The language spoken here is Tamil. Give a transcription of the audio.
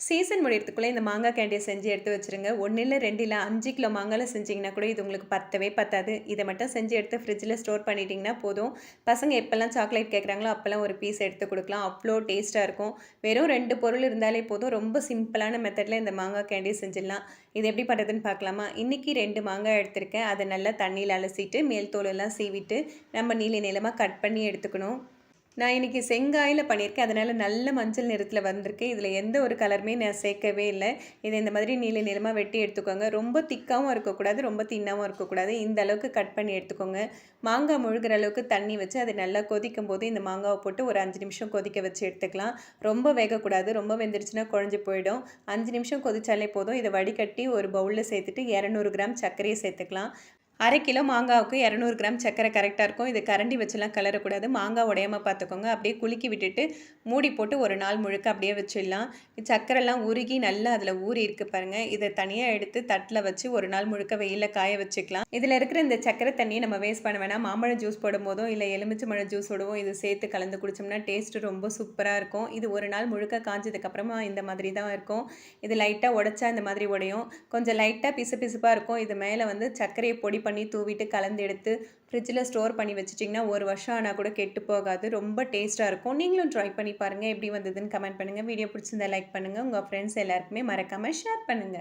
சீசன் முடியறதுக்குள்ள இந்த மாங்காய் கேண்டிய செஞ்சு எடுத்து வச்சுருங்க. 1 இல்ல 2 இல்ல 5 கிலோ மாங்காய்ல செஞ்சீங்கன்னா கூட இது உங்களுக்கு பத்தவே பத்தாது. இத மட்டும் செஞ்சு எடுத்து ஃப்ரிட்ஜில ஸ்டோர் பண்ணிட்டீங்கன்னா போதும். பசங்க எப்பலாம் சாக்லேட் கேட்குறாங்களோ, அப்பலாம் ஒரு பீஸ் எடுத்து குடுக்கலாம். அவ்ளோ டேஸ்ட்டா இருக்கும். வெறும் 2 பொருள் இருந்தாலே போதும். ரொம்ப சிம்பிளான மெத்தட்ல இந்த மாங்காய் கேண்டிய செஞ்சிடலாம். இது எப்படி பண்ணுறதுன்னு பார்க்கலாமா? இன்னைக்கு 2 மாங்காய் எடுத்திருக்கேன். அத நல்லா தண்ணீல அலசிட்டு, மேல் தோலெல்லாம் சீவிட்டு, நம்ம நீள நீளமா கட் பண்ணி எடுத்துக்கணும். நான் இன்னைக்கு செங்காயில பண்ணியிருக்கேன். அதனால நல்ல மஞ்சள் நிறத்தில வந்திருக்கு. இதில எந்த ஒரு கலருமே நான் சேர்க்கவே இல்ல. இத இந்த மாதிரி நீள நீளமா வெட்டி எடுத்துக்கோங்க. ரொம்ப திக்காவும் இருக்கக்கூடாது, ரொம்ப தின்னாவும் இருக்கக்கூடாது. இந்த அளவுக்கு கட் பண்ணி எடுத்துக்கோங்க. மாங்காய் முழுகிற அளவுக்கு தண்ணி வச்சு அது நல்லா கொதிக்கும்போது இந்த மாங்காவ போட்டு ஒரு 5 நிமிஷம் கொதிக்க வச்சு எடுத்துக்கலாம். ரொம்ப வேகக்கூடாது. ரொம்ப வெந்துருச்சுன்னா குழஞ்சு போயிடும். 5 நிமிஷம் கொதிச்சாலே போதும். இத வடிகட்டி ஒரு பவுல்ல சேர்த்துட்டு 200 கிராம் சர்க்கரைய சேர்த்துக்கலாம். 1/2 கிலோ மாங்காவுக்கு 200 கிராம் சர்க்கரை கரெக்ட்டா இருக்கும். இது கரண்டி வச்சுலாம் கிளறக்கூடாது. மாங்காய் உடையாம பார்த்துக்கோங்க. அப்படியே குலுக்கி விட்டுட்டு, மூடி போட்டு ஒரு நாள் முழுக்க அப்படியே வச்சிடலாம். சர்க்கரைலாம் உருகி நல்லா அதில ஊறி இருக்கு பாருங்க. இத தனியா எடுத்து தட்டில வச்சு ஒரு நாள் முழுக்க வெயில்ல காய வச்சுக்கலாம். இதில இருக்கிற இந்த சர்க்கரை தண்ணிய நம்ம வேஸ்ட் பண்ண வேணாம். மாம்பழம் ஜூஸ் போடும்போதோ, இல்ல எலுமிச்சம்பழம் ஜூஸோடவோ இது சேர்த்து கலந்து குடிச்சோம்னா டேஸ்ட்டு ரொம்ப சூப்பரா இருக்கும். இது ஒரு நாள் முழுக்க காஞ்சதுக்கப்புறமா இந்த மாதிரி தான் இருக்கும். இது லைட்டா உடைச்சா இந்த மாதிரி உடையும். கொஞ்சம் லைட்டா பிசுபிசுப்பா இருக்கும். இது மேல வந்து சர்க்கரைய பொடி பண்ணி தூவிட்டு கலந்து எடுத்து ஃப்ரிட்ஜில ஸ்டோர் பண்ணி வச்சுட்டிங்கன்னா, 1 வருஷம் ஆனா கூட கெட்டு போகாது. ரொம்ப டேஸ்ட்டா இருக்கும். நீங்களும் ட்ரை பண்ணி பாருங்க. எப்படி வந்ததுன்னு கமெண்ட் பண்ணுங்க. வீடியோ பிடிச்சிருந்தா லைக் பண்ணுங்க. உங்க ஃப்ரெண்ட்ஸ் எல்லாருக்குமே மறக்காம ஷேர் பண்ணுங்க.